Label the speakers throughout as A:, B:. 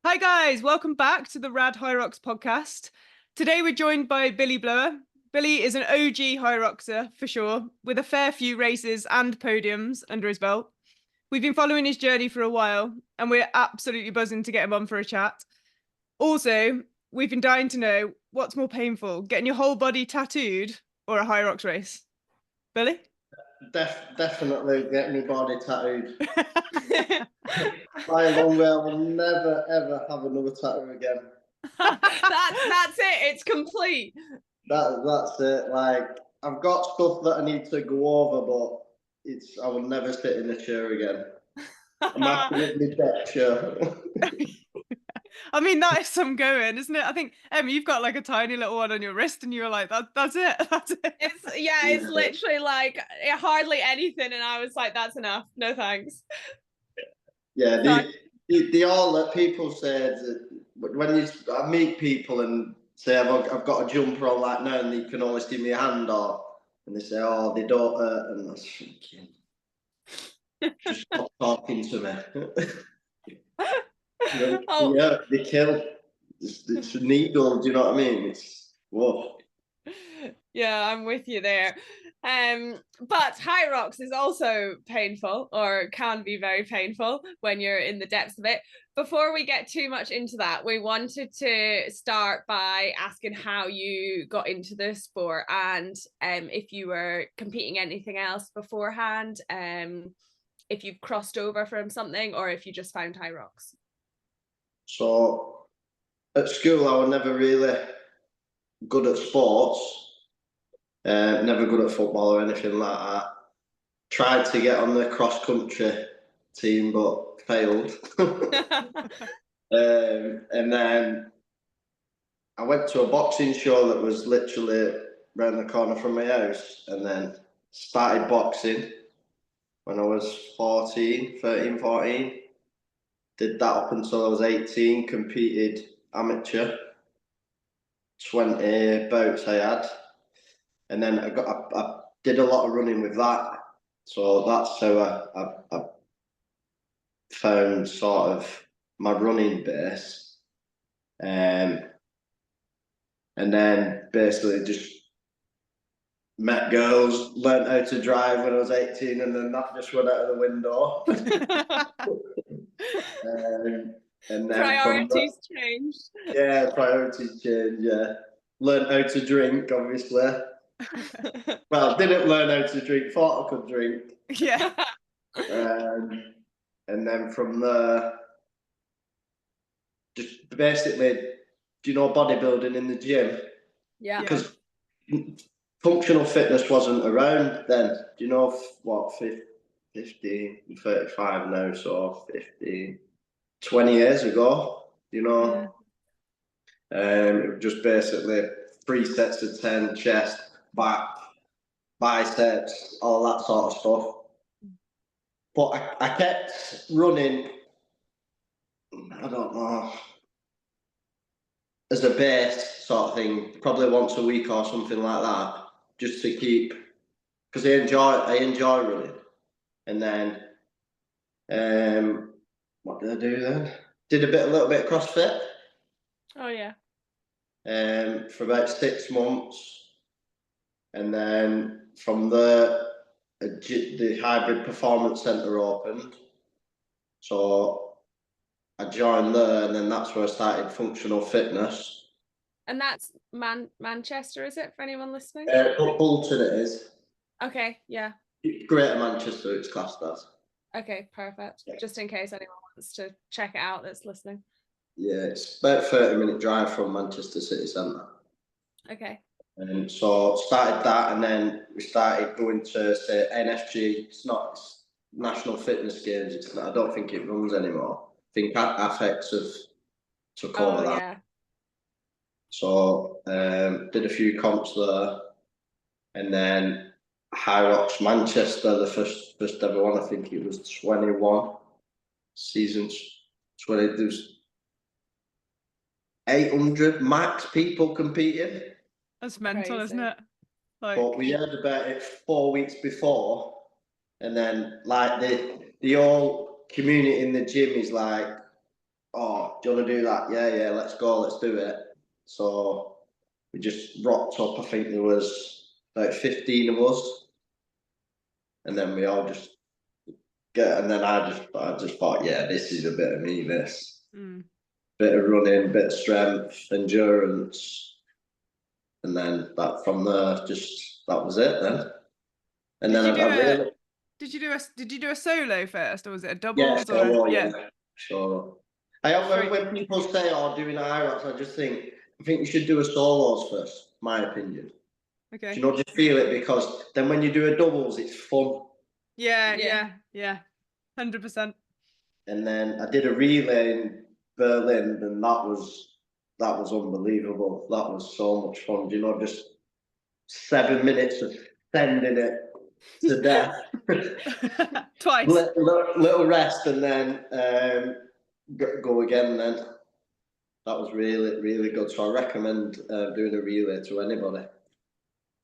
A: Hi guys, welcome back to the Rad Hyrox podcast. Today we're joined by Billy Blower. Billy is an OG Hyroxer for sure, with a fair few races and podiums under his belt. We've been following his journey for a while, and we're absolutely buzzing to get him on for a chat. Also, we've been dying to know what's more painful, getting your whole body tattooed or a Hyrox race. Billy?
B: Definitely get my body tattooed. By a long way, I will never ever have another tattoo again.
C: That's it. It's complete.
B: That's it. Like, I've got stuff that I need to go over, but I will never sit in a chair again. I'm happy with my deck chair.
A: I mean, that is some going, isn't it? I think, you've got like a tiny little one on your wrist and you were like, that's it. That's it.
C: It's literally like hardly anything. And I was like, that's enough. No thanks.
B: Yeah, the all that people say that when I meet people and say I've got a jumper on like now and you can always give me a hand and they say, oh, they don't hurt, and I was thinking, just stop talking to me. Yeah, they kill. It's a needle, do you know what I mean? It's whoa.
C: Yeah, I'm with you there. But Hyrox is also painful, or can be very painful when you're in the depths of it. Before we get too much into that, we wanted to start by asking how you got into the sport and if you were competing anything else beforehand, if you've crossed over from something or if you just found Hyrox.
B: So at school, I was never really good at sports. Never good at football or anything like that. Tried to get on the cross country team, but failed. And then I went to a boxing show that was literally around the corner from my house, and then started boxing when I was 13, 14. Did that up until I was 18, competed amateur, 20 bouts I had. And then I did a lot of running with that. So that's how I found sort of my running base. And then basically just met girls, learned how to drive when I was 18, and then that just went out of the window. And then
C: priorities changed.
B: Yeah, priorities changed, yeah. Learned how to drink, obviously. Well, didn't learn how to drink, thought I could drink.
A: Yeah.
B: And then from there, just basically, do you know bodybuilding in the gym?
C: Yeah.
B: Because functional fitness wasn't around then. Do you know what, 15, 35 now, so 15, 20 years ago, you know? It was just basically 3 sets of 10, chest, back, biceps, all that sort of stuff. But I kept running, I don't know, as a base sort of thing, probably once a week or something like that, just to keep, because I enjoy running. And then, what did I do then? Did a little bit of CrossFit.
C: Oh yeah.
B: For about 6 months. And then from there, the Hybrid Performance Centre opened. So I joined there, and then that's where I started functional fitness.
C: And that's Manchester, is it, for anyone listening?
B: Bolton it is.
C: Okay, yeah.
B: Greater Manchester, it's classed as.
C: Okay, perfect. Yeah. Just in case anyone wants to check it out that's listening.
B: Yeah, it's about 30-minute drive from Manchester city centre.
C: Okay.
B: And so started that, and then we started going to, say, NFG. It's National Fitness Games. It's not, I don't think it runs anymore. I think Affex have took over that. Yeah. So did a few comps there, and then Hyrox Manchester, the first ever one. I think it was 21 seasons. 20. There was 800 max people competing.
A: That's mental, isn't it? Like,
B: but we heard about it 4 weeks before, and then like the whole community in the gym is like, oh, do you want to do that? Yeah, let's go, let's do it. So we just rocked up. I think there was like 15 of us, and then we all just and then I just thought, yeah, this is a bit of me. This bit of running, bit of strength, endurance, and then that from there, just that was it. Then, and then I really.
A: Did you do a solo first, or was it a
B: Yeah,
A: doubles?
B: solo,
A: Or
B: yeah, solo. When people say, "Oh, doing a Hyrox," I just think you should do a solos first. My opinion.
A: Okay.
B: Do you not just feel it, because then when you do a doubles, it's fun.
A: Yeah, 100%.
B: And then I did a relay in Berlin, and that was unbelievable. That was so much fun. Do you know, just 7 minutes of sending it to death.
A: Twice.
B: Little rest, and then go again. Then that was really, really good. So I recommend doing a relay to anybody.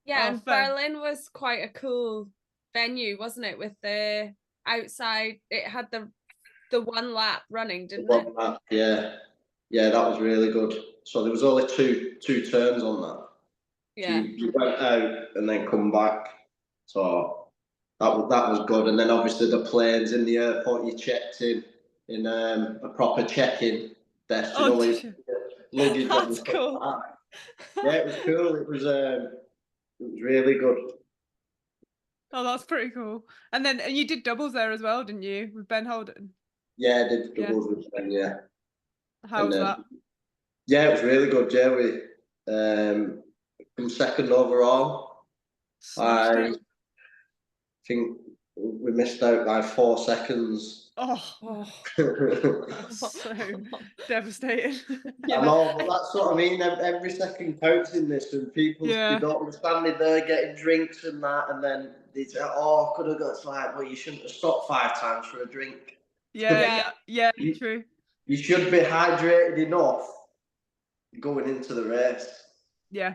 C: Yeah, and Berlin was quite a cool venue, wasn't it? With the outside, it had the one lap running, didn't it?
B: Lap, yeah, that was really good. So there was only two turns on that.
C: Yeah,
B: so you went out and then come back. So that was good. And then obviously the planes in the airport, you checked in a proper check-in desk. You know, where luggage.
C: That's cool.
B: Yeah, it was cool. It was really good.
C: Oh,
A: that's pretty cool. And you did doubles there as well, didn't you, with Ben Holden?
B: Yeah, I did doubles with Ben. Yeah.
A: How was that?
B: Yeah, it was really good. Yeah, we from second overall. I think we missed out by 4 seconds.
A: Oh. So devastating.
B: I know, but that's what I mean. Every second counts in this, and people they don't understand it. They're getting drinks and that, and then they say, "Oh, could have got." It's like, well, you shouldn't have stopped 5 times for a drink.
A: Yeah, true.
B: You should be hydrated enough going into the race.
A: Yeah.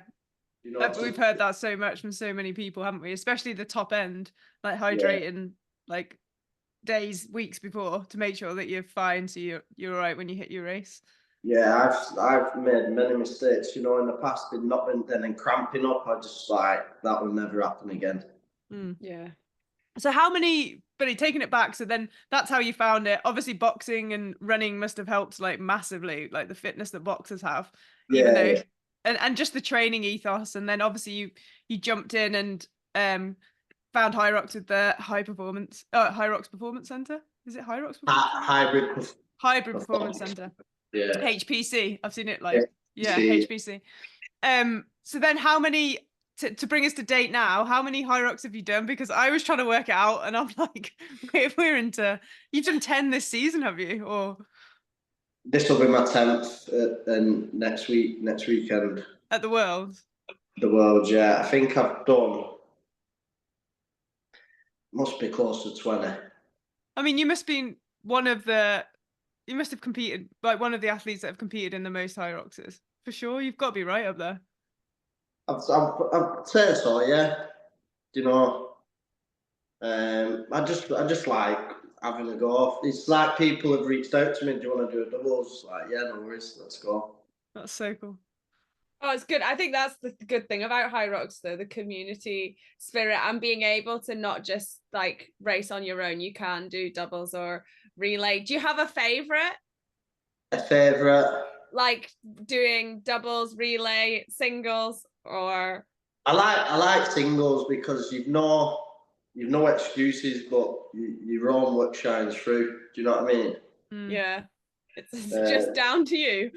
A: You know, we've heard that so much from so many people, haven't we? Especially the top end, like hydrating like days, weeks before, to make sure that you're fine, so you're all right when you hit your race.
B: Yeah, I've made many mistakes, you know, in the past, and not been then cramping up. I just like that will never happen again.
A: Yeah. So how many, Billy, taking it back, so then that's how you found it. Obviously boxing and running must have helped like massively, like the fitness that boxers have, even though and just the training ethos. And then obviously you jumped in and found Hyrox with the Hyrox Performance Center. Is it Hyrox Performance Hybrid Performance Center?
B: Yeah.
A: HPC. I've seen it like HPC. So then how many, to bring us to date now, how many Hyrox have you done? Because I was trying to work it out, and I'm like, you've done 10 this season, have you? Or
B: this will be my 10th, and next weekend
A: at the Worlds.
B: The Worlds, yeah. I think I've done. Must be close to 20.
A: I mean, you must have competed, like one of the athletes that have competed in the most Hyroxes. For sure, you've got to be right up there.
B: I'd say so, yeah. You know, I just like having a go. It's like people have reached out to me. Do you want to do a doubles? Like, yeah, no worries, let's go.
A: That's so cool.
C: Oh, it's good. I think that's the good thing about Hyrox, though, the community spirit and being able to not just like race on your own. You can do doubles or relay. Do you have a favorite?
B: A favorite?
C: Like doing doubles, relay, singles, or?
B: I like singles because you've no excuses, but your own work shines through. Do you know what I mean?
C: Yeah, it's just down to you.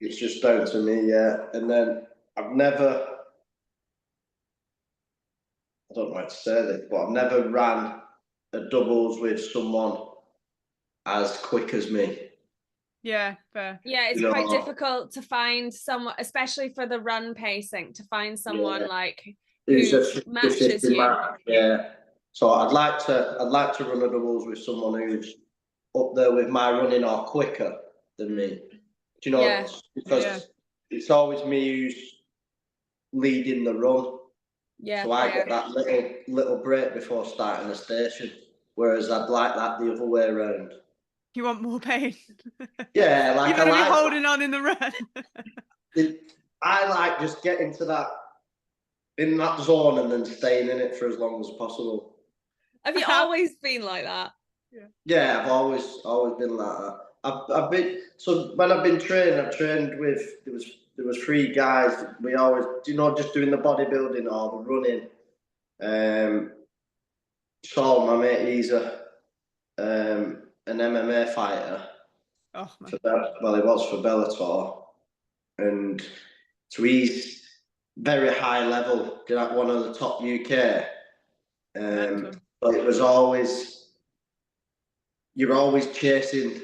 B: It's just down to me, yeah. And then I've never, I don't know how to say this, but I've never ran a doubles with someone as quick as me.
A: Yeah, fair.
C: Yeah, it's quite difficult to find someone, especially for the run pacing, to find someone like who matches you.
B: Yeah. So I'd like to run a doubles with someone who's up there with my running or quicker than me. Do you know? Because it's always me who's leading the run.
C: Yeah.
B: So I get that little break before starting the station, whereas I'd like that the other way around.
A: You want more pain?
B: Yeah, like
A: you want to
B: I
A: be
B: like
A: holding on in the run.
B: I like just getting to that in that zone and then staying in it for as long as possible.
C: Have you always been like that?
B: Yeah, I've always been like that. I've been so when I've been training, I've trained with there was three guys. We always, just doing the bodybuilding or the running. Saul, my mate, he's an MMA fighter.
A: Oh man.
B: Well, he was for Bellator, and so he's very high level, like one of the top UK. But it was always, you're always chasing.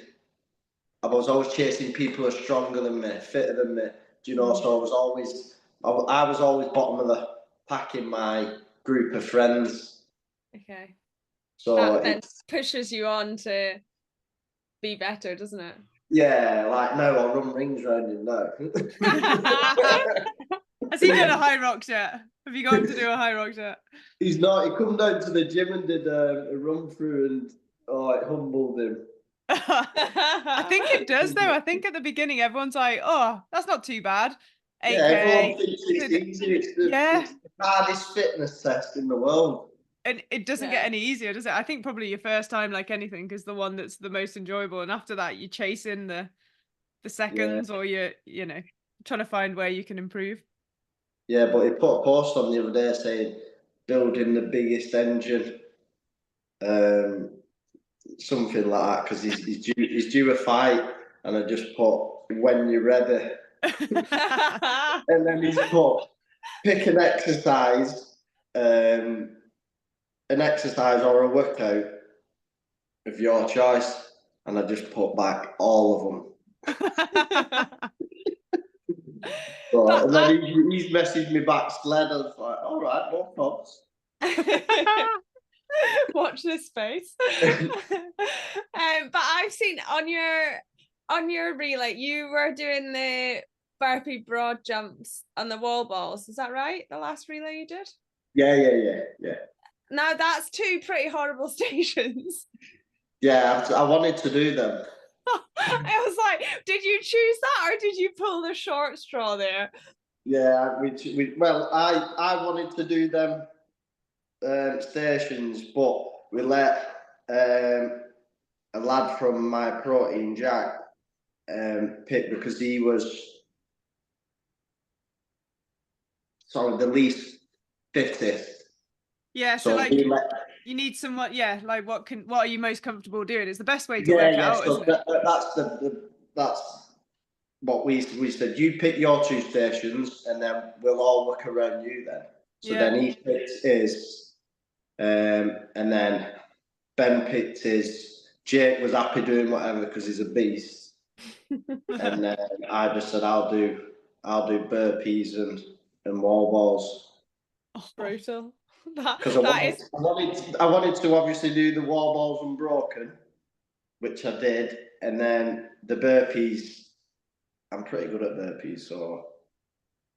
B: I was always chasing people who are stronger than me, fitter than me. So I was always bottom of the pack in my group of friends.
C: Okay.
B: So
C: that then pushes you on to be better, doesn't it?
B: Yeah, like no, I'll run rings around him now.
A: Has he done a Hyrox yet? Have you gone to do a Hyrox yet?
B: He's not. He come down to the gym and did a run through, and it humbled him.
A: I think it does though. I think at the beginning everyone's like, "Oh, that's not too bad." 8K.
B: Yeah, everyone thinks it's easy. It's the hardest fitness test in the world.
A: And it doesn't get any easier, does it? I think probably your first time, like anything, is the one that's the most enjoyable, and after that, you chase in the seconds, or you're trying to find where you can improve.
B: Yeah, but he put a post on the other day saying building the biggest engine, something like that, because he's due a fight, and I just put when you're ready, and then he's put pick an exercise or a workout of your choice, and I just put back all of them. So, and then he's messaged me back, Sled. I was like, all right, no props.
C: Watch this space. But I've seen on your relay, you were doing the burpee broad jumps on the wall balls. Is that right? The last relay you did?
B: Yeah.
C: Now that's two pretty horrible stations.
B: Yeah, I wanted to do them.
C: I was like, did you choose that or did you pull the short straw there?
B: Yeah, I wanted to do them stations, but we let a lad from My Protein, Jack, pick, because he was the least fittest.
A: Yeah, so like you need someone. Yeah, like what are you most comfortable doing? It's the best way to work out,
B: so
A: isn't it?
B: That's what we said. You pick your two stations, and then we'll all work around you. Then then he picked his, and then Ben picked his. Jake was happy doing whatever because he's a beast. And then I just said I'll do burpees and wall balls.
C: Oh, brutal.
B: Because I wanted to obviously do the wall balls unbroken, which I did, and then the burpees. I'm pretty good at burpees, so.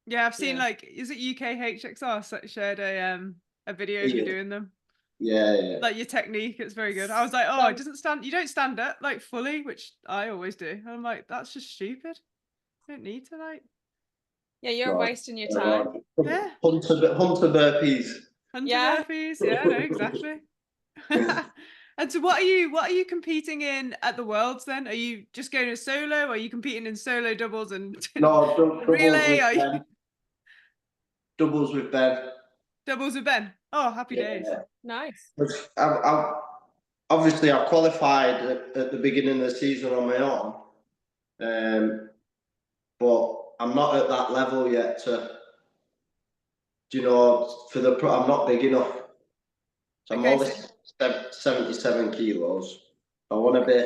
A: Yeah, I've seen is it UKHXR shared a video of you doing them?
B: Yeah.
A: Like your technique, it's very good. I was like, oh, you don't stand up like fully, which I always do. And I'm like, that's just stupid. You don't need to
C: Yeah, you're wasting your time.
B: Yeah. Hunter burpees.
A: Burpees, yeah, no, exactly. And so what are you competing in at the Worlds then? Are you just going to solo? Are you competing in solo, doubles, and relay?
B: Doubles with Ben.
A: Doubles with Ben. Oh, happy days.
C: Nice.
B: Obviously, I qualified at the beginning of the season on my own, but I'm not at that level yet I'm not big enough. So I'm only 77 kilos. I want to be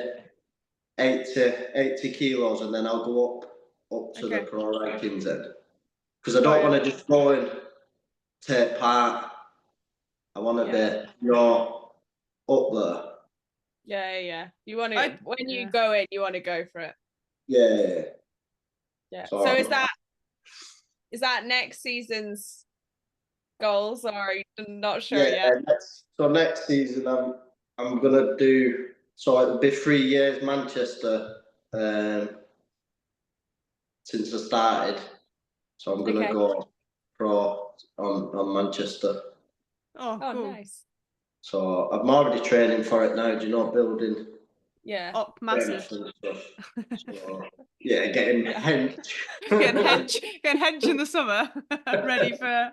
B: 80 kilos, and then I'll go up to the pro rankings then. Because I don't want to just go and take part. I want to be up there.
C: Yeah. You want to when you go in, you want to go for it.
B: Yeah.
C: So is that next season's goals, or are you not sure yet?
B: So next season I'm gonna do So it'll be 3 years Manchester since I started. So I'm gonna go pro on Manchester.
A: Oh, cool.
C: Nice.
B: So I'm already training for it now. Do you know, building?
C: Yeah.
A: Up massive.
B: And stuff. So, yeah, getting hench.
A: getting hench in the summer, ready for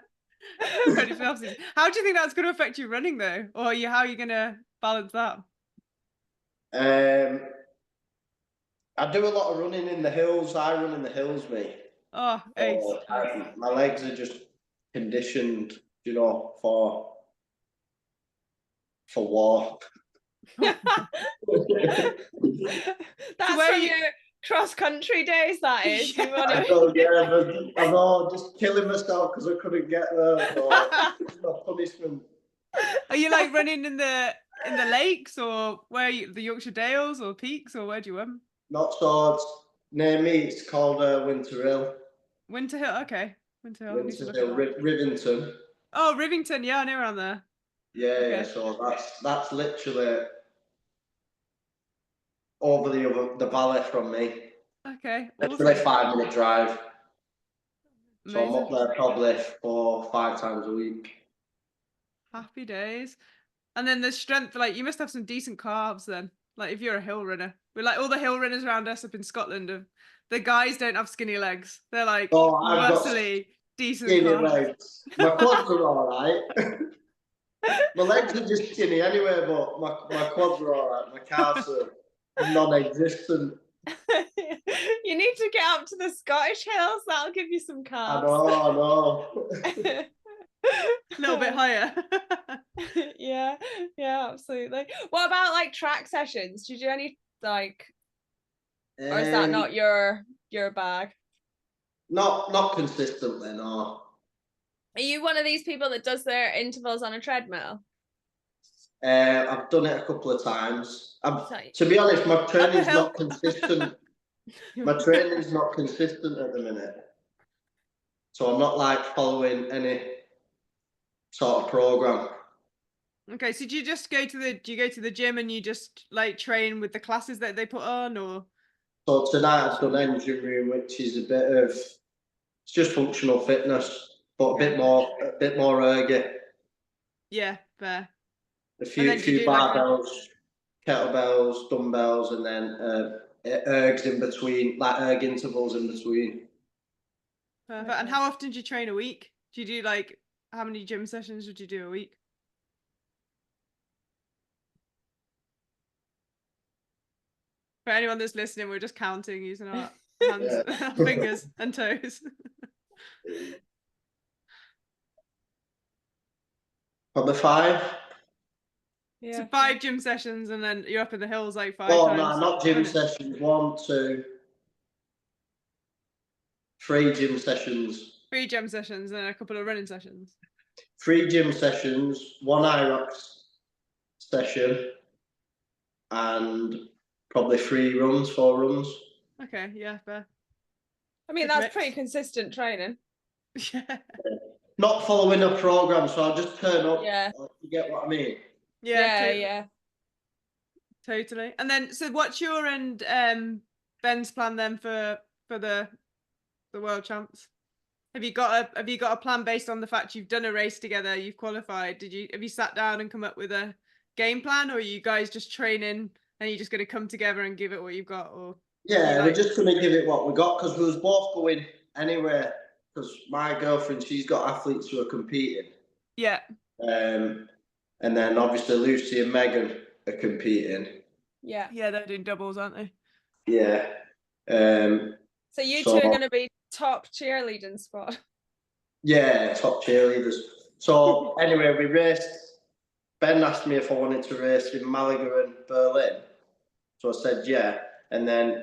A: the off-season. How do you think that's going to affect you running though, or how are you going to balance that?
B: I do a lot of running in the hills. I run in the hills, mate.
A: Oh,
B: so my legs are just conditioned, you know, for war.
C: That's from your cross-country days, that is.
B: Yeah. I know, just killing myself because I couldn't get there. So it's no punishment.
A: Are you like running in the lakes, or where are you, the Yorkshire Dales or Peaks, or where do you run?
B: Not Swords. Near me, it's called Winter Hill.
A: Winter Hill, okay. Winter Hill.
B: Winter Hill, Rivington.
A: Oh, Rivington, yeah, I know around there.
B: Yeah,
A: Okay.
B: yeah. So that's literally over the valley from me.
A: Okay.
B: Literally
A: Awesome.
B: 5-minute drive.
A: Amazing.
B: So I'm up there probably 4 or 5 times a week.
A: Happy days. And then the strength, like you must have some decent calves then. Like if you're a hill runner. We're like all the hill runners around us up in Scotland, the guys don't have skinny legs. They're like muscly, decent
B: skinny
A: calves.
B: legs. My quads are alright. My legs are just skinny anyway, but my quads are alright. My calves are non-existent.
C: You need to get up to the Scottish hills. That'll give you some calves.
B: I know.
A: A little bit higher.
C: yeah, absolutely. What about like track sessions? Do you do any like, or is that not your bag?
B: Not consistently, no.
C: Are you one of these people that does their intervals on a treadmill?
B: I've done it a couple of times. To be honest, my training's not consistent. My training's not consistent at the minute. So I'm not like following any sort of program.
A: Okay, so do you go to the gym and you just like train with the classes that they put on, or?
B: So tonight I've done engine room, which is it's just functional fitness, but a bit more ergy.
A: Yeah, fair.
B: A few barbells, kettlebells, dumbbells, and then ergs in between, like erg intervals in between.
A: Perfect. And how often do you train a week? Do you do like, how many gym sessions would you do a week? For anyone that's listening, we're just counting using our hands, fingers and toes.
B: Probably 5.
A: Yeah. So 5 gym sessions, and then you're up in the hills like 5
B: times.
A: Oh,
B: no, not gym sessions. 1, 2, 3 gym sessions.
A: 3 gym sessions and a couple of running sessions.
B: 3 gym sessions, 1 Hyrox session, and probably 4 runs. Okay,
A: yeah, fair.
C: I mean, that's pretty consistent training.
A: Yeah.
B: Not following a program, so I'll just turn up.
C: Yeah.
B: You get what I mean?
A: Yeah. Totally. And then, so what's your and Ben's plan then for the World Champs? Have you got a plan based on the fact you've done a race together, you've qualified? Have you sat down and come up with a game plan, or are you guys just training and you're just going to come together and give it what you've got? Or
B: we're just going to give it what we got, because we was both going anywhere. Because my girlfriend, she's got athletes who are competing.
A: Yeah.
B: And then obviously Lucy and Megan are competing.
C: Yeah.
A: Yeah, they're doing doubles, aren't they?
B: Yeah.
C: So you two are going to be top cheerleading squad.
B: Yeah, top cheerleaders. So anyway, we raced. Ben asked me if I wanted to race in Malaga and Berlin. So I said yeah. And then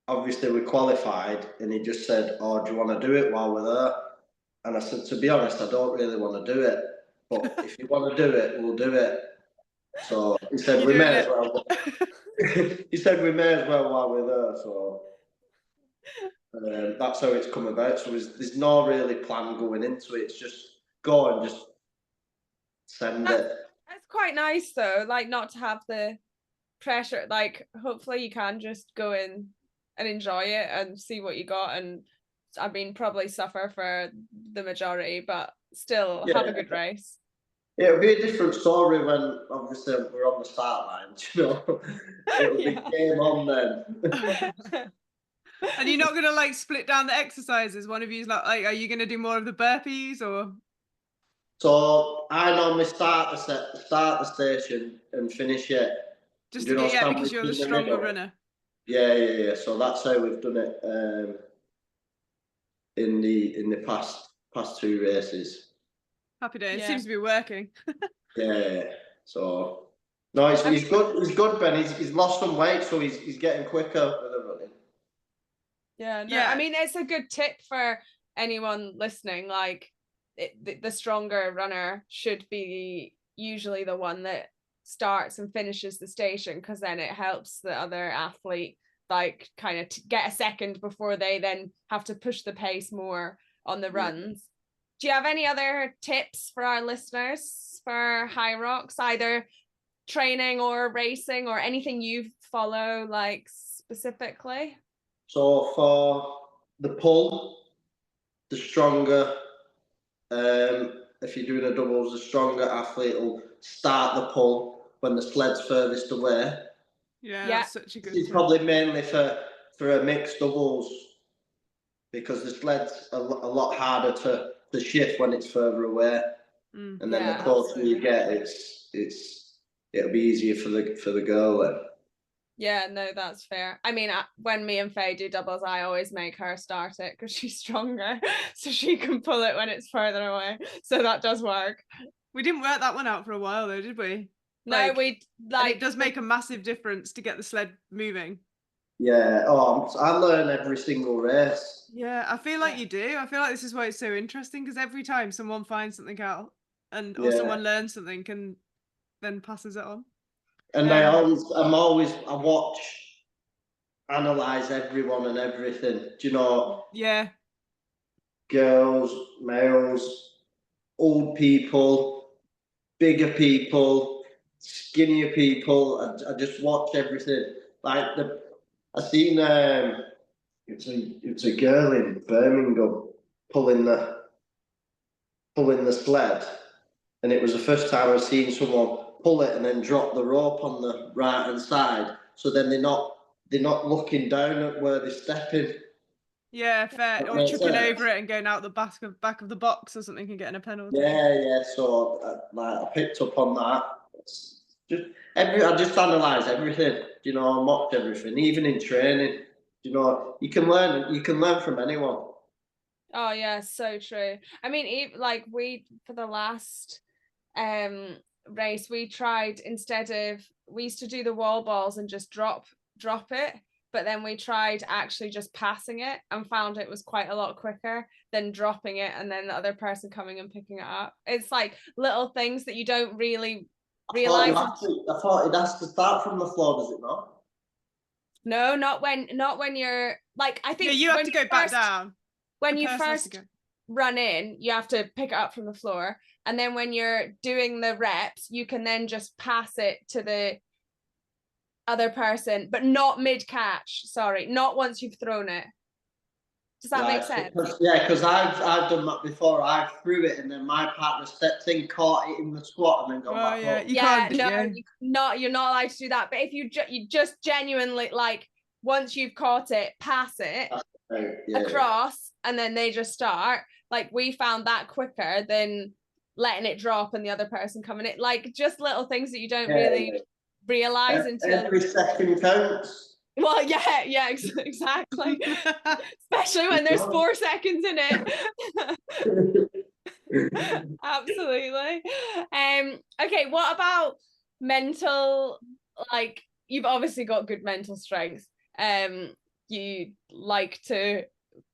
B: obviously we qualified, and he just said, "Oh, do you want to do it while we're there?" And I said, to be honest, I don't really want to do it. But if you want to do it, we'll do it. So he said, we may as well. He said, we may as well while we're there. So that's how it's come about. So there's no really plan going into it. It's just go and just send it.
C: That's quite nice though, like not to have the pressure. Like, hopefully you can just go in and enjoy it and see what you got. And I mean, probably suffer for the majority, but still have a good race.
B: It'll be a different story when obviously we're on the start line, you know. It'll be game on then.
A: And you're not gonna like split down the exercises? One of you's like, are you gonna do more of the burpees or?
B: So I normally start the station and finish it.
A: Just
B: You know,
A: because you're the stronger runner.
B: Yeah. So that's how we've done it in the past 2 races.
A: Happy day. It seems to be working.
B: Yeah. So no, he's good. He's good, Ben. He's lost some weight, so he's getting quicker with the running.
C: Yeah. I mean, it's a good tip for anyone listening. Like, the stronger runner should be usually the one that starts and finishes the station, because then it helps the other athlete like kind of get a second before they then have to push the pace more on the runs. Do you have any other tips for our listeners for Hyrox, either training or racing or anything you follow like specifically?
B: So for the pull, the stronger, if you're doing a doubles, the stronger athlete will start the pull when the sled's furthest away.
A: Yeah, that's such a good
B: It's probably mainly for a mixed doubles, because the sled's a lot harder to shift when it's further away. And then the closer you get, it'll be easier for the girl then.
C: Yeah, no, that's fair. I mean, when me and Faye do doubles, I always make her start it because she's stronger, so she can pull it when it's further away. So that does work.
A: We didn't work that one out for a while though, did we?
C: No,
A: it does make a massive difference to get the sled moving.
B: Yeah. I learn every single race.
A: Yeah, I feel like you do. I feel like this is why it's so interesting, because every time someone finds something out or someone learns something and then passes it on.
B: And I watch, analyze everyone and everything. Do you know?
A: Yeah.
B: Girls, males, old people, bigger people, skinnier people. I just watch everything. Like I seen it's a girl in Birmingham pulling the sled, and it was the first time I've seen someone pull it and then drop the rope on the right hand side. So then they're not looking down at where they're stepping.
A: Yeah, fair. Or tripping over it and going out the back of the box or something and getting a penalty.
B: Yeah. So I picked up on that. I just analyse everything. You know, I mocked everything, even in training. You know, you can learn from anyone.
C: Oh yeah, so true. I mean, like we for the last race, we tried, we used to do the wall balls and just drop it, but then we tried actually just passing it and found it was quite a lot quicker than dropping it and then the other person coming and picking it up. It's like little things that you don't really realize.
B: I thought it has to start from the floor, does it not?
C: No, not when you're like, I think
A: you have to go back down.
C: When you first run in, you have to pick it up from the floor. And then when you're doing the reps, you can then just pass it to the other person, but not mid-catch. Sorry, not once you've thrown it. Does that make sense?
B: Because I've done that before. I threw it and then my partner stepped in, caught it in the squat, and then gone back up.
C: You're not allowed to do that. But if you just genuinely, like, once you've caught it, pass it across, and then they just start. Like, we found that quicker than letting it drop and the other person coming in. Like, just little things that you don't really realize until
B: every second counts.
C: Well, yeah, exactly. Especially when there's 4 seconds in it. Absolutely. Okay, what about mental? Like, you've obviously got good mental strength. You like to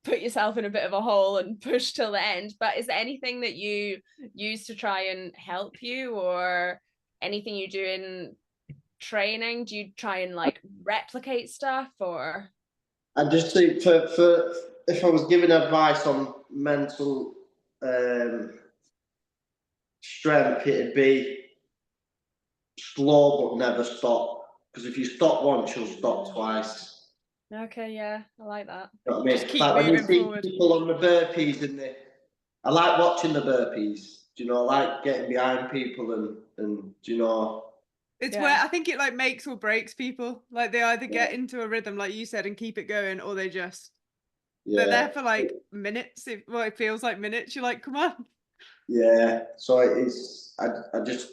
C: put yourself in a bit of a hole and push till the end, but is there anything that you use to try and help you, or anything you do in training? Do you try and like replicate stuff, or?
B: I just think for if I was giving advice on mental strength, it'd be slow but never stop. because if you stop once, you'll stop twice.
C: Okay, yeah, I like that.
B: You know what I mean?
A: Just keep
B: Like when you
A: moving
B: see
A: forward.
B: people on the burpees I like watching the burpees. Do you know? I like getting behind people and do you know?
A: It's
C: Yeah.
A: where I think it like makes or breaks people. Like they either get into a rhythm, like you said, and keep it going, or they just they're there for like minutes. It feels like minutes. You're like, come on.
B: Yeah. So I just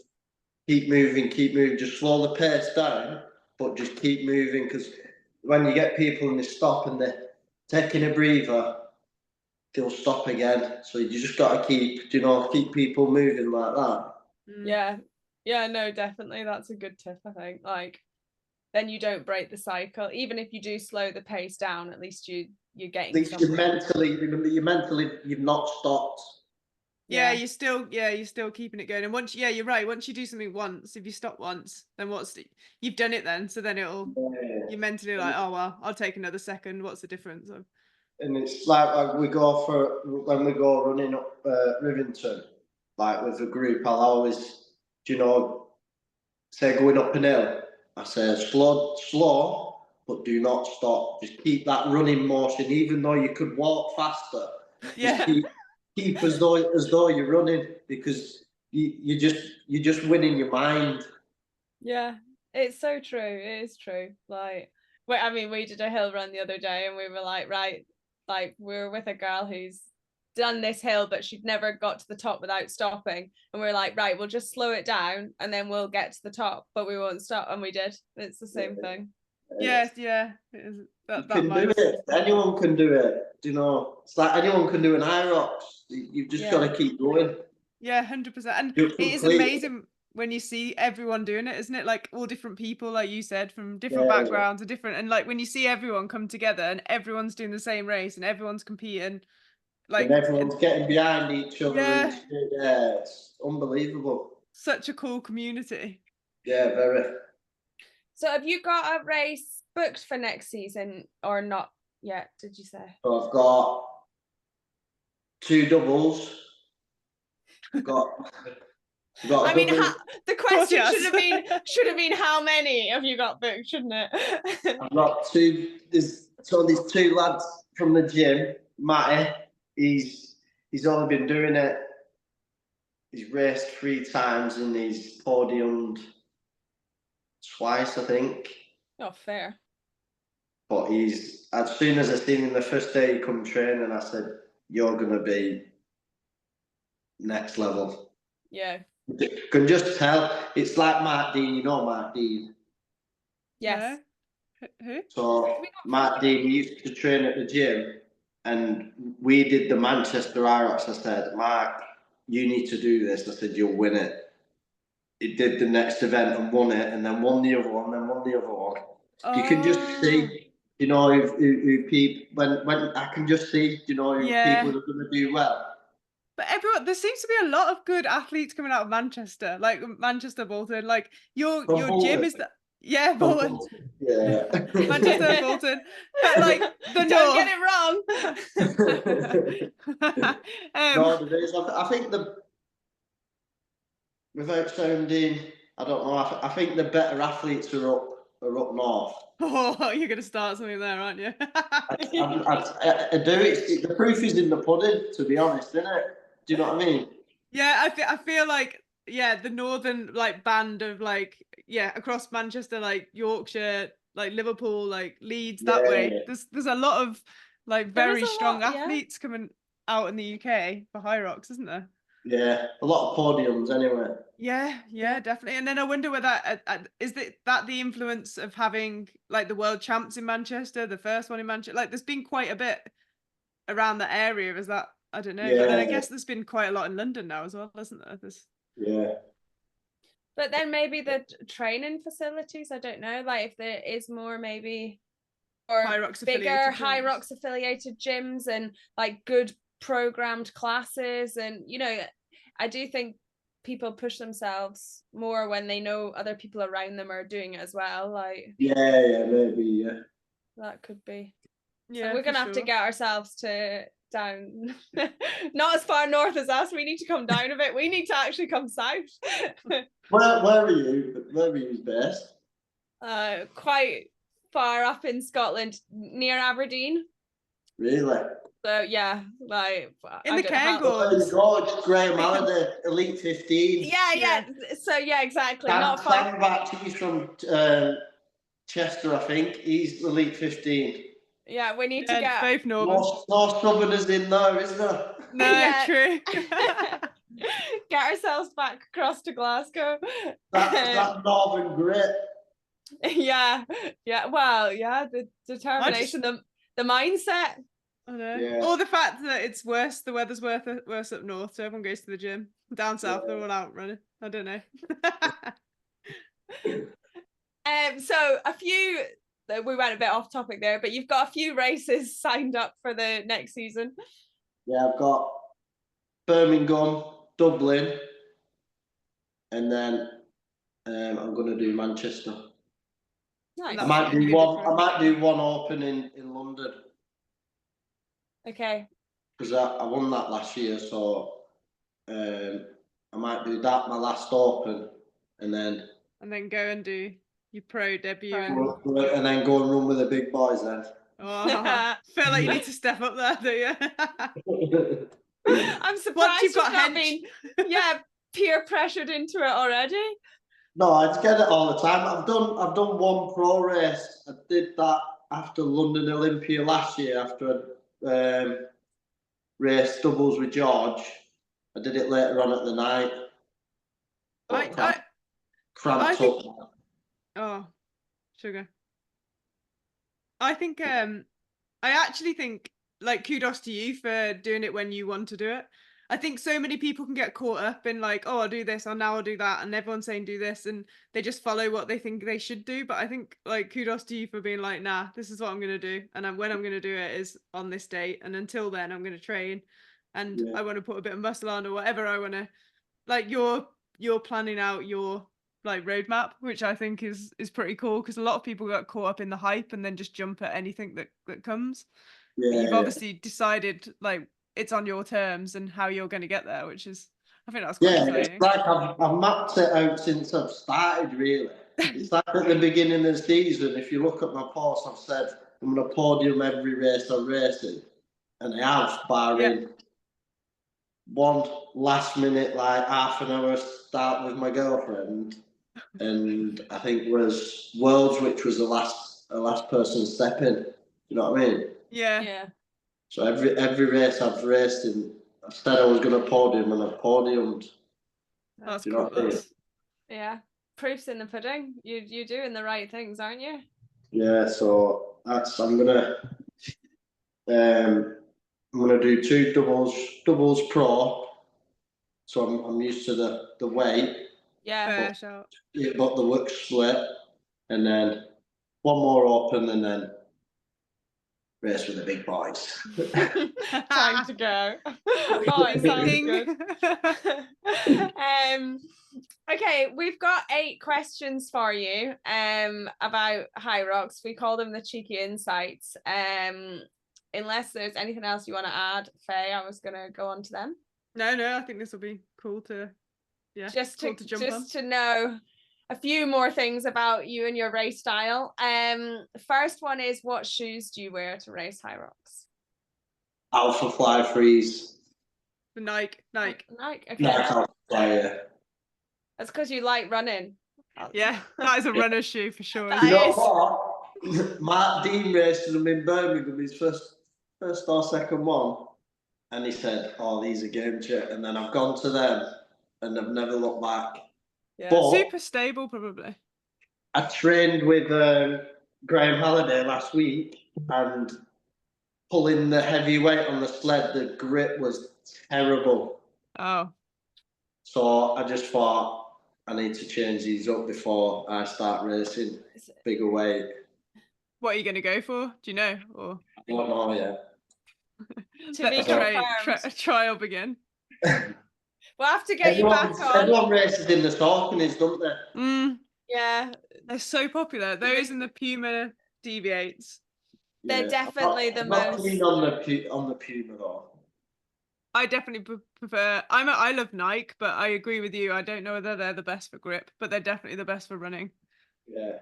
B: keep moving, just slow the pace down, but just keep moving, because when you get people and they stop and they're taking a breather, they'll stop again. So you just got to keep people moving like that.
C: Yeah, no, definitely, that's a good tip. I think, like, then you don't break the cycle. Even if you do slow the pace down, at least you're getting
B: At least you're mentally you've not stopped.
A: Yeah, you're still keeping it going. And once, yeah, you're right. Once you do something once, if you stop once, then you've done it then. So then you're mentally like, oh, well, I'll take another second. What's the difference?
B: And it's like when we go running up Rivington, like with a group, I'll always, say going up an hill, I say slow, but do not stop. Just keep that running motion, even though you could walk faster.
A: Yeah.
B: Just keep as though you're running, because you're just winning your mind.
C: Yeah, it's so true. It is true. Like, I mean, we did a hill run the other day, and we were like, right, like we were with a girl who's done this hill, but she'd never got to the top without stopping, and we are like, right, we'll just slow it down, and then we'll get to the top, but we won't stop, and we did. It's the same thing.
A: Yes, yeah. It is that
B: can do it. Anyone can do it. It's like anyone can do an Hyrox. You've just got to keep going.
A: Yeah, 100%. And it is amazing when you see everyone doing it, isn't it? Like all different people, like you said, from different backgrounds and different. And like when you see everyone come together and everyone's doing the same race and everyone's competing, like,
B: and everyone's getting behind each other.
A: Yeah.
B: It's unbelievable.
A: Such a cool community.
B: Yeah, very.
C: So have you got a race booked for next season or not yet, did you say?
B: So I've got 2 doubles.
C: I mean, the question should have been how many have you got booked, shouldn't it?
B: I've got 2. There's 2 lads from the gym. Matty, he's only been doing it. He's raced 3 times and he's podiumed twice, I think.
C: Oh, fair.
B: But as soon as I seen him the first day he come training, I said, "You're gonna be next level."
C: Yeah.
B: You can just tell. It's like Mark Dean. You know Mark Dean?
C: Yes.
A: Who?
B: So Mark Dean, we used to train at the gym, and we did the Manchester Hyrox. I said, "Mark, you need to do this." I said, "You'll win it." He did the next event and won it, and then won the other one, then won the other one. You can just see, who people, when I can just see, who people are going to do well.
A: But there seems to be a lot of good athletes coming out of Manchester, like Manchester Bolton. Like your gym is that. Yeah, Bolton.
B: Yeah.
A: Manchester Bolton. But like the
C: Don't get it
B: wrong. No, there is. I think without sounding, I don't know. I think the better athletes are up north.
A: Oh, you're going to start something there, aren't you?
B: I do. The proof is in the pudding, to be honest, isn't it? Do you know what I mean?
A: Yeah, I feel like, the northern like band of like, across Manchester, like Yorkshire, like Liverpool, like Leeds, that way. There's a lot of like very strong athletes coming out in the UK for Hyrox, isn't there?
B: Yeah, a lot of podiums anyway.
A: Yeah, definitely. And then I wonder whether is that the influence of having like the world champs in Manchester, the first one in Manchester. Like, there's been quite a bit around that area. Is that, I don't know. But then I guess there's been quite a lot in London now as well, isn't there?
B: Yeah.
C: But then maybe the training facilities, I don't know, like if there is more maybe or bigger Hyrox affiliated gyms and like good programmed classes, and I do think people push themselves more when they know other people around them are doing it as well. Like
B: maybe
C: that could be.
A: Yeah,
C: so we're gonna have to get ourselves down not as far north as us. We need to come down a bit. We need to actually come south.
B: Where are you based?
C: quite far up in Scotland, near Aberdeen.
B: Really?
C: So yeah, like
A: In
C: I
A: the
C: don't know how-
A: Cairngorms.
B: George Graham Halliday, Elite 15.
C: Yeah. So yeah, exactly.
B: Sam,
C: Not far.
B: Sam Batch, he's from Chester, I think. He's Elite 15.
C: Yeah, we need to
A: Yeah,
C: get.
A: both Northern.
B: No Southerners in there, is there?
A: No,
C: Yeah.
A: true.
C: Get ourselves back across to Glasgow.
B: That Northern grit.
C: Yeah. Well, yeah, the determination, the mindset.
A: I know.
B: Yeah.
A: Or the fact that it's worse, the weather's worse up north, so everyone goes to the gym. Down south, they're all out running. I don't know.
C: So a few, we went a bit off topic there, but you've got a few races signed up for the next season.
B: Yeah, I've got Birmingham, Dublin, and then I'm going to do Manchester.
C: Nice.
B: I might do one open in London.
C: Okay.
B: Because I won that last year, so I might do that, my last open, and then
A: go and do your pro debut.
B: And then go and run with the big boys then.
A: Oh, feel like you need to step up there, do you?
C: I'm surprised
A: Once you've got
C: not been peer pressured into it already.
B: No, I get it all the time. I've done one pro race. I did that after London Olympia last year after I raced doubles with George. I did it later on at the night. Cramped up.
A: Oh, sugar. I think I actually think like kudos to you for doing it when you want to do it. I think so many people can get caught up in like, oh, I'll do this, or now I'll do that, and everyone's saying do this, and they just follow what they think they should do. But I think like kudos to you for being like, nah, this is what I'm gonna do, and when I'm gonna do it is on this date, and until then I'm gonna train, and I want to put a bit of muscle on or whatever I want to. Like you're planning out your like roadmap, which I think is pretty cool because a lot of people got caught up in the hype and then just jump at anything that comes.
B: Yeah,
A: but you've obviously decided like it's on your terms and how you're going to get there, which is I think that's quite exciting.
B: It's like I've mapped it out since I've started. Really, it's like at the beginning of the season. If you look at my post, I've said I'm going to podium every race I'm racing, and I have, barring one last minute, like half an hour start with my girlfriend, and I think was Worlds, which was the last person stepping. You know what I mean?
C: Yeah.
B: So every race I've raced in, I said I was going to podium, and I've podiumed.
A: That's cool.
C: Yeah, proof's in the pudding. You're doing the right things, aren't you?
B: Yeah, so I'm gonna do two doubles pro. So I'm used to the weight.
C: Yeah.
B: But the work split, and then one more open, and then race with the big boys.
C: Time to go. Oh, it sounds good. Okay, we've got 8 questions for you about Hyrox. We call them the cheeky insights. Unless there's anything else you want to add, Faye, I was going to go on to them.
A: No, I think this will be cool to
C: just to know a few more things about you and your race style. First one is, what shoes do you wear to race Hyrox?
B: Alpha Fly Freeze.
A: The Nike.
C: Okay.
B: Nike Alpha Fly, yeah.
C: That's because you like running.
A: Yeah, that is a runner's shoe for sure.
B: You know what? Mark Dean raced them in Birmingham, his first or second one, and he said, "Oh, these are game changer." And then I've gone to them, and I've never looked back.
A: Yeah, but super stable, probably.
B: I trained with Graham Halliday last week, and pulling the heavy weight on the sled, the grip was terrible.
A: Oh.
B: So I just thought, I need to change these up before I start racing bigger weight.
A: What are you going to go for? Do you know? Or
B: I don't know yet.
C: To be confirmed.
A: Trial begin.
C: We'll have to get you back on.
B: Everyone races in the Sauconys, don't they?
C: Yeah.
A: They're so popular. Those and the Puma DV8s.
C: They're definitely the most.
B: I'm not keen on the Puma though.
A: I definitely prefer. I love Nike, but I agree with you. I don't know whether they're the best for grip, but they're definitely the best for running.
B: Yeah.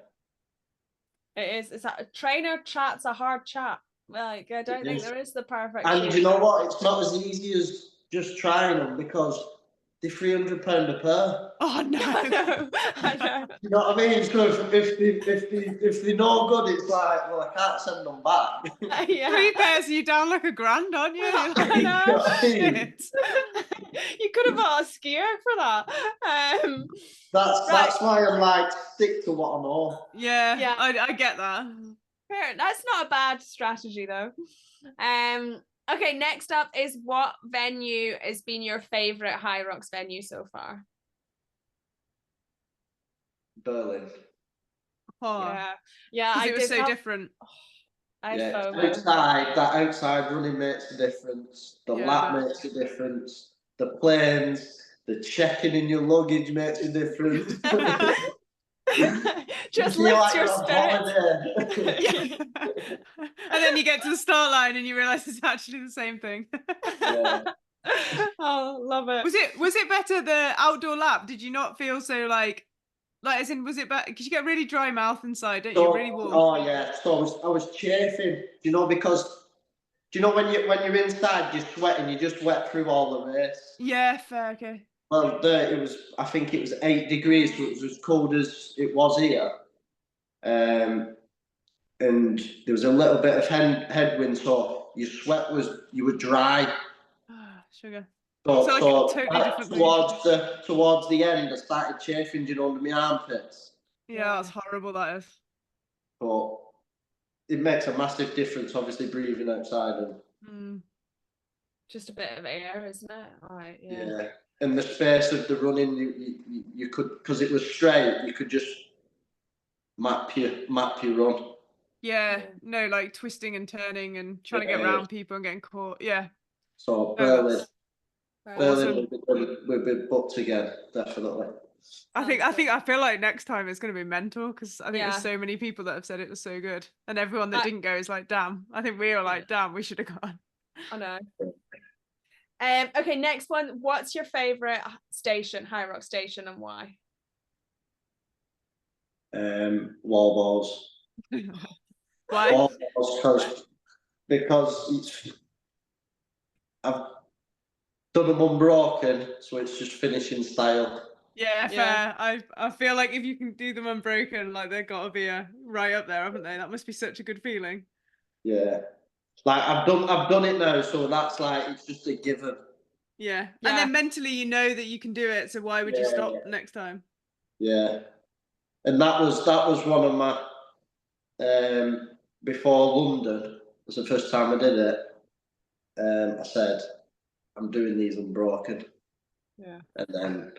C: It is. It's a trainer chat's a hard chat. Like, I don't think there is the perfect.
B: And you know what? It's not as easy as just trying them because they're £300 a pair.
A: Oh no!
C: I know.
B: You know what I mean? So if they're no good, it's like, well, I can't send them back.
C: Yeah.
A: 3 pairs, you're down like £1,000, aren't you? You're like,
C: I know.
A: shit.
C: You could have bought a skier for that.
B: That's why I'm like, stick to what I know.
A: Yeah. I get that.
C: Fair. That's not a bad strategy though. Okay, next up is what venue has been your favourite Hyrox venue so far?
B: Berlin.
A: Oh,
C: yeah.
A: it was so different.
B: That outside running makes a difference. The lap makes a difference. The planes, the checking in your luggage makes a difference.
C: Just lifts your spirit.
A: And then you get to the start line and you realise it's actually the same thing.
C: Oh, love it.
A: Was it better the outdoor lap? Did you not feel so like as in, was it better? Because you get really dry mouth inside, don't you? Really warm.
B: Oh yeah. So I was chafing, because when you're inside, you're sweating, you just wet through all the race.
A: Yeah, fair, okay.
B: Well, I think it was 8 degrees, so it was as cold as it was here. And there was a little bit of headwind, so you were dry.
A: Sugar.
B: So
A: like a totally different
B: towards the end, I started chafing, under my armpits.
A: Yeah, that's horrible, that is.
B: But it makes a massive difference, obviously, breathing outside and
C: just a bit of air, isn't it? All right,
B: yeah. And the space of the running, you could, because it was straight, you could just map your run.
A: Yeah, no, like twisting and turning and trying to get around people and getting caught. Yeah.
B: So Berlin we'll be booked again, definitely.
A: I feel like next time it's going to be mental, because I think there's so many people that have said it was so good, and everyone that didn't go is like, damn. I think we were like, damn, we should have gone.
C: I know. Okay, next one. What's your favourite station, Hyrox station, and why?
B: Wall balls.
A: Why?
B: Wall balls, because I've done them unbroken, so it's just finishing style.
A: Yeah, fair. I feel like if you can do them unbroken, like they've got to be right up there, haven't they? That must be such a good feeling.
B: Yeah, like I've done it now, so that's like, it's just a given.
A: Yeah, and then mentally you know that you can do it, so why would you stop next time? Yeah,
B: and that was one of my before London. It was the first time I did it. I said, I'm doing these unbroken.
A: Yeah.
B: And then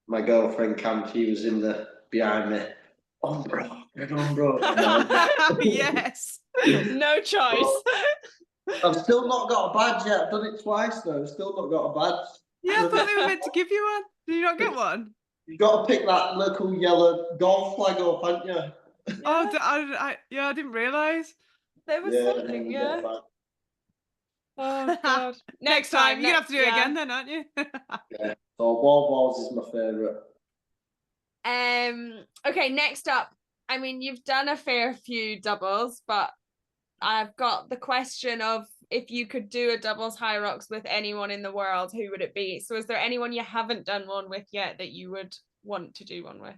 B: my girlfriend Cam, she was behind me. Unbroken.
A: Yes.
C: No choice.
B: I've still not got a badge yet. I've done it twice now. I've still not got a badge.
A: Yeah, I thought they were meant to give you one. Did you not get one?
B: You've got to pick that little yellow golf flag up, haven't you?
A: Oh, I didn't realise.
C: There was something, Oh God!
A: Next time you're gonna have to do it again, then, aren't you?
B: Yeah. So wall balls is my favourite.
C: Okay, next up. I mean, you've done a fair few doubles, but I've got the question of, if you could do a doubles Hyrox with anyone in the world, who would it be? So is there anyone you haven't done one with yet that you would want to do one with?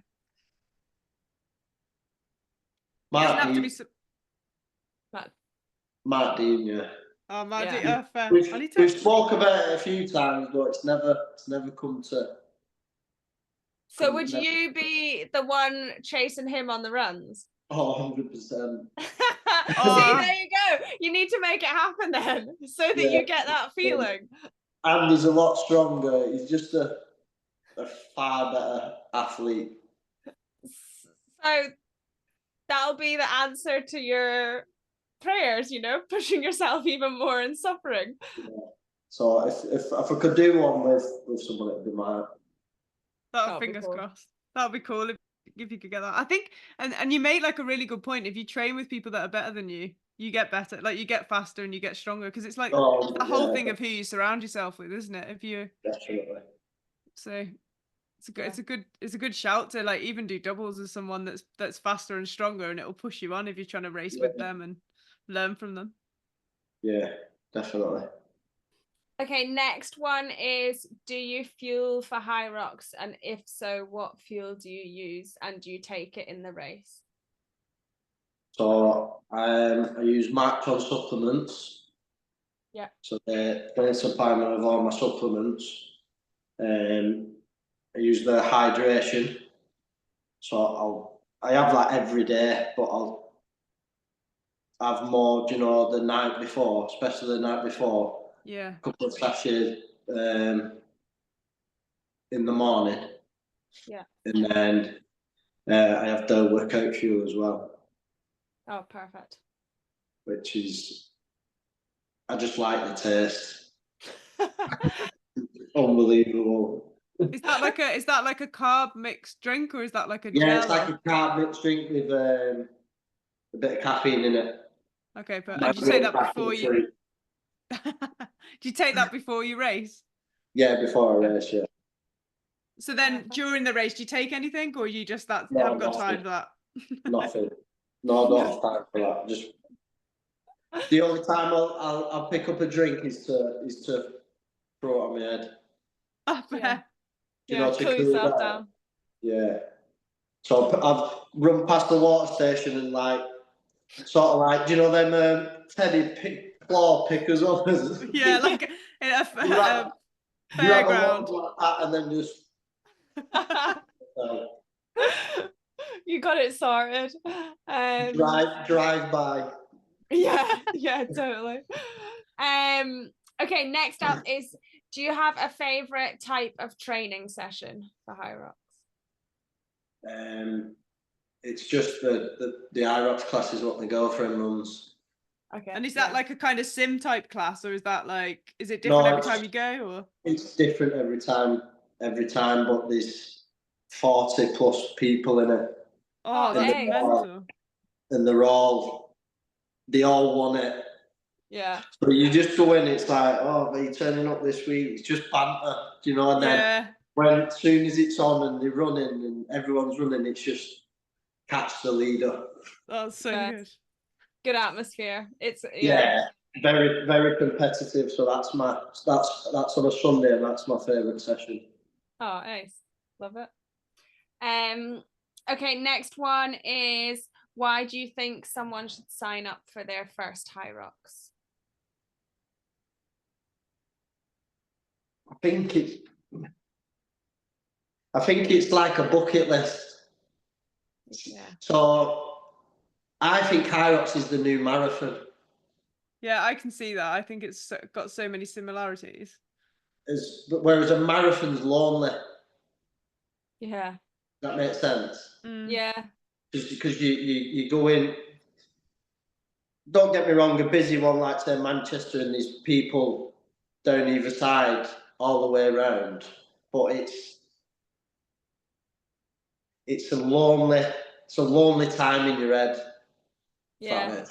B: Mark Dean, yeah.
A: Oh, Mark Dean, fair.
B: We've spoke about it a few times, but it's never come to.
C: So would you be the one chasing him on the runs?
B: Oh, 100%.
C: See, there you go. You need to make it happen then, so that you get that feeling.
B: And he's a lot stronger. He's just a far better athlete.
C: So that'll be the answer to your prayers, pushing yourself even more and suffering.
B: Yeah. So if I could do one with someone, it'd be mine.
A: Fingers crossed. That would be cool if you could get that. I think, and you made like a really good point. If you train with people that are better than you, you get better. Like, you get faster and you get stronger, because it's like the whole thing of who you surround yourself with, isn't it? If you
B: definitely.
A: So It's a good shout to like even do doubles as someone that's faster and stronger, and it'll push you on if you're trying to race with them and learn from them.
B: Yeah, definitely.
C: Okay, next one is, do you fuel for Hyrox? And if so, what fuel do you use, and do you take it in the race?
B: So I use Macron supplements.
C: Yeah.
B: So they're supplying of all my supplements. I use the hydration. So I have that every day, but I'll have more, you know, the night before, especially the night before.
A: Yeah.
B: A couple of sachets in the morning.
C: Yeah.
B: And then I have the workout fuel as well.
C: Oh, perfect.
B: Which is, I just like the taste. Unbelievable.
A: Is that like a carb mixed drink, or is that like a
B: Yeah,
A: gel?
B: it's like a carb mixed drink with a bit of caffeine in it.
A: Okay, but and you take that before you do you take that before you race?
B: Yeah, before I race, yeah.
A: So then during the race, do you take anything, or you just haven't got time for that?
B: Nothing. No, I don't have time for that. Just the only time I'll pick up a drink is to throw it on my head.
A: Oh, fair.
B: You know, to
C: cool yourself down.
B: Yeah. So I've run past the water station and like sort of like, do you know them teddy claw pickers up?
A: Yeah, like in a
B: grab
A: fairground.
B: like that and then just
C: You got it sorted.
B: drive by.
C: Yeah, totally. Okay, next up is, do you have a favorite type of training session for Hyrox?
B: It's just the Hyrox class is what my girlfriend runs.
C: Okay.
A: And is that like a kind of sim type class, or is that like, is it different every time you go, or?
B: It's different every time, but there's 40 plus people in it.
A: Oh, that's mental.
B: And they all want it.
C: Yeah.
B: So you just go in, it's like, oh, are you turning up this week? It's just banter, you know, and then as soon as it's on and they're running and everyone's running, it's just catch the leader.
A: That's so good.
C: Good atmosphere. It's
B: very, very competitive. So that's on a Sunday, and that's my favourite session.
C: Oh, nice. Love it. Okay, next one is, why do you think someone should sign up for their first Hyrox?
B: I think it's like a bucket list.
C: Yeah.
B: So I think Hyrox is the new marathon.
A: Yeah, I can see that. I think it's got so many similarities.
B: Whereas a marathon's lonely.
C: Yeah.
B: That makes sense.
C: Yeah.
B: Just because you go in. Don't get me wrong, a busy one like say Manchester, and there's people down either side all the way around. But it's a lonely time in your head.
C: Yeah.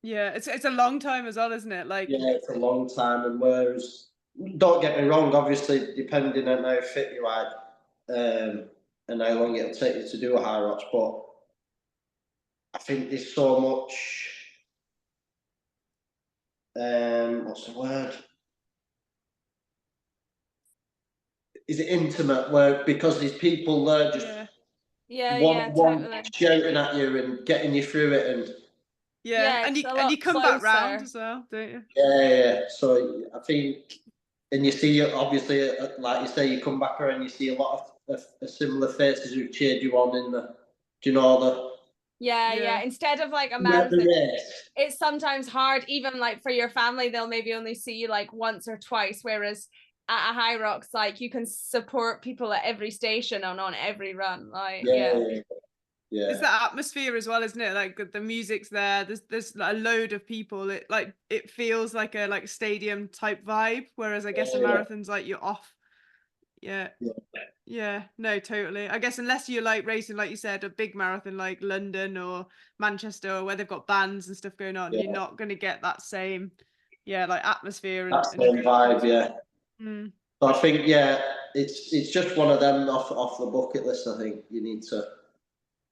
A: Yeah, it's a long time as well, isn't it? Like,
B: yeah, it's a long time. And whereas, don't get me wrong, obviously depending on how fit you are, and how long it'll take you to do a Hyrox, but I think there's so much. What's the word? Is it intimate? Where because these people there just
C: totally.
B: shouting at you and getting you through it, and
A: and you come back round as well, don't you?
B: Yeah. So I think, and you see obviously, like you say, you come back around, you see a lot of similar faces who've cheered you on in the, do you know the.
C: Yeah. Instead of like a marathon, it's sometimes hard, even like for your family, they'll maybe only see you like once or twice, whereas at a Hyrox, like you can support people at every station and on every run. Like
B: Yeah.
A: It's that atmosphere as well, isn't it? Like the music's there. There's a load of people. It feels like a stadium type vibe. Whereas I guess a marathon's like you're off. Yeah. No, totally. I guess unless you're like racing, like you said, a big marathon like London or Manchester, where they've got bands and stuff going on, you're not going to get that same, like atmosphere and
B: same vibe. Yeah. So I think it's just one of them off the bucket list. I think you need to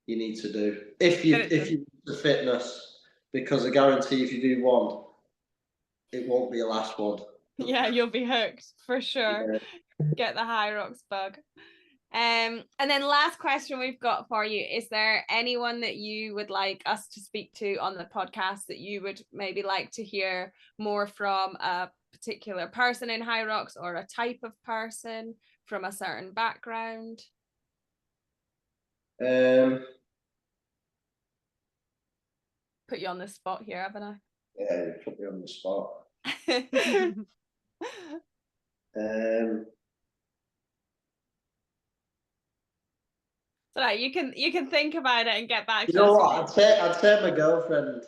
B: do if you do fitness, because I guarantee if you do one, it won't be your last one.
C: Yeah, you'll be hooked for sure.
B: Yeah.
C: Get the Hyrox bug. And then last question we've got for you, is there anyone that you would like us to speak to on the podcast that you would maybe like to hear more from, a particular person in Hyrox or a type of person from a certain background?
B: Put
C: you on the spot here, haven't I?
B: Yeah, you put me on the spot.
C: So you can think about it and get back to us.
B: You know what? I'd say my girlfriend.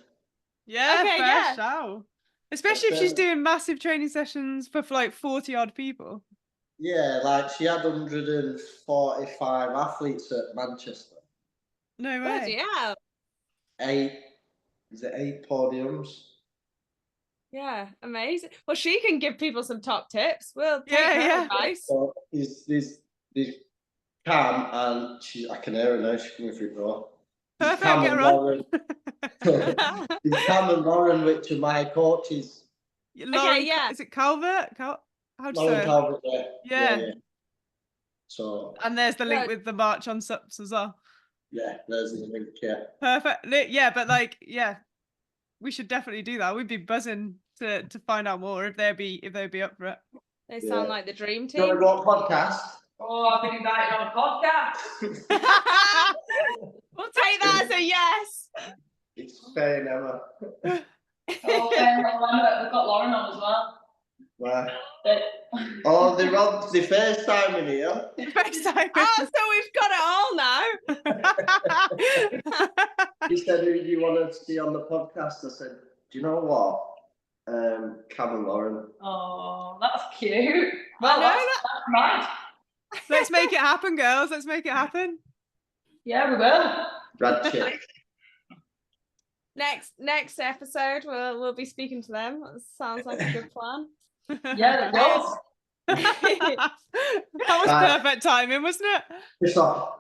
A: Yeah,
C: okay,
A: fair shout. Especially if she's doing massive training sessions for like 40 odd people.
B: Yeah, like she had 145 athletes at Manchester.
A: No way.
C: Yeah.
B: 8 podiums?
C: Yeah, amazing. Well, she can give people some top tips. We'll take her advice.
B: So there's Cam, and I can hear her now. She's coming through the door.
A: Perfect,
B: Cam
A: get
B: and
A: her on.
B: Lauren. There's Cam and Lauren, which are my coaches.
A: Lauren,
C: okay, yeah.
A: Is it Calvert? How do you
B: Lauren
A: say
B: Calvert,
A: yeah.
B: So.
A: And there's the link with the march on SUPs as well.
B: Yeah, there's the link. Yeah.
A: Perfect. Yeah, but like, yeah, we should definitely do that. We'd be buzzing to find out more if they'd be up for it.
C: They sound like the dream
B: Do you
C: team.
B: want to go on podcast?
D: Oh, I've been invited on a podcast.
C: We'll take that as a yes.
B: It's fair, Emma.
D: Oh, we've got Lauren on as well.
B: Where? Oh, they're FaceTiming here.
A: FaceTime.
C: Oh, so we've got it all now.
B: He said, who do you want to see on the podcast? I said, do you know what? Cam and Lauren.
D: Oh, that's cute. Well, that's right.
A: Let's make it happen, girls. Let's make it happen.
D: Yeah, we will.
B: Brad Chick.
C: Next episode, we'll be speaking to them. That sounds like a good plan.
D: Yeah, it was.
A: That was perfect timing, wasn't it?
B: It's off.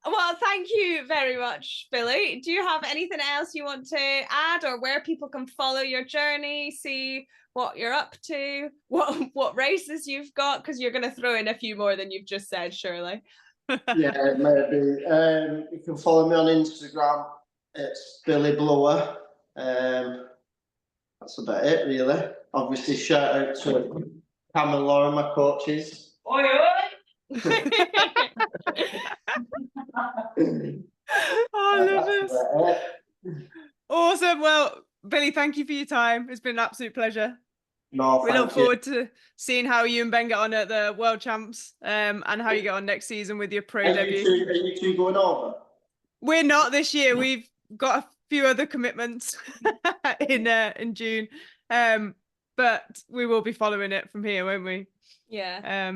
C: Well, thank you very much, Billy. Do you have anything else you want to add, or where people can follow your journey, see what you're up to, what races you've got? Because you're going to throw in a few more than you've just said, surely.
B: Yeah, maybe. You can follow me on Instagram. It's Billy Blower. That's about it, really. Obviously, shout out to Cam and Lauren, my coaches.
D: Oi, oi.
A: Oh, I love this. Awesome. Well, Billy, thank you for your time. It's been an absolute pleasure.
B: No,
A: we look forward to seeing how you and Ben get on at the World Champs, and how you get on next season with your pro debut.
B: Are you two going over?
A: We're not this year. We've got a few other commitments in June, but we will be following it from here, won't we?
C: Yeah.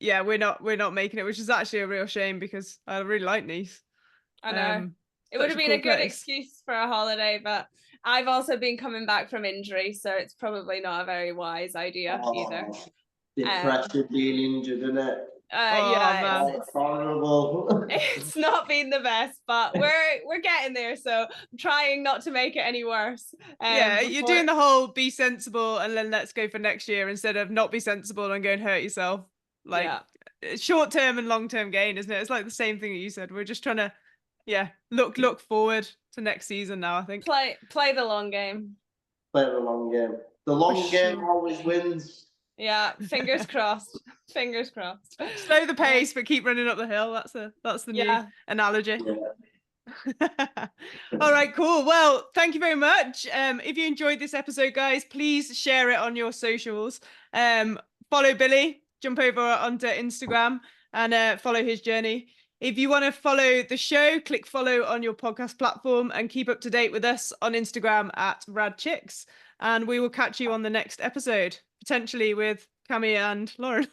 A: Yeah, we're not making it, which is actually a real shame because I really like Nice.
C: I know. It would have been a good excuse for a holiday, but I've also been coming back from injury, so it's probably not a very wise idea either.
B: Depression being injured, isn't it?
C: Yeah,
B: it's horrible.
C: It's not been the best, but we're getting there, so I'm trying not to make it any worse.
A: Yeah, you're doing the whole be sensible and then let's go for next year instead of not be sensible and go and hurt yourself. Like short term and long term gain, isn't it? It's like the same thing that you said. We're just trying to look forward to next season now, I think.
C: Play the long game.
B: Play the long game. The long game always wins.
C: Yeah, fingers crossed. Fingers crossed.
A: Slow the pace, but keep running up the hill. That's the new analogy. Yeah. All right, cool. Well, thank you very much. If you enjoyed this episode, guys, please share it on your socials. Follow Billy. Jump over onto Instagram and follow his journey. If you want to follow the show, click follow on your podcast platform and keep up to date with us on Instagram at RadChicks. And we will catch you on the next episode, potentially with Cami and Lauren.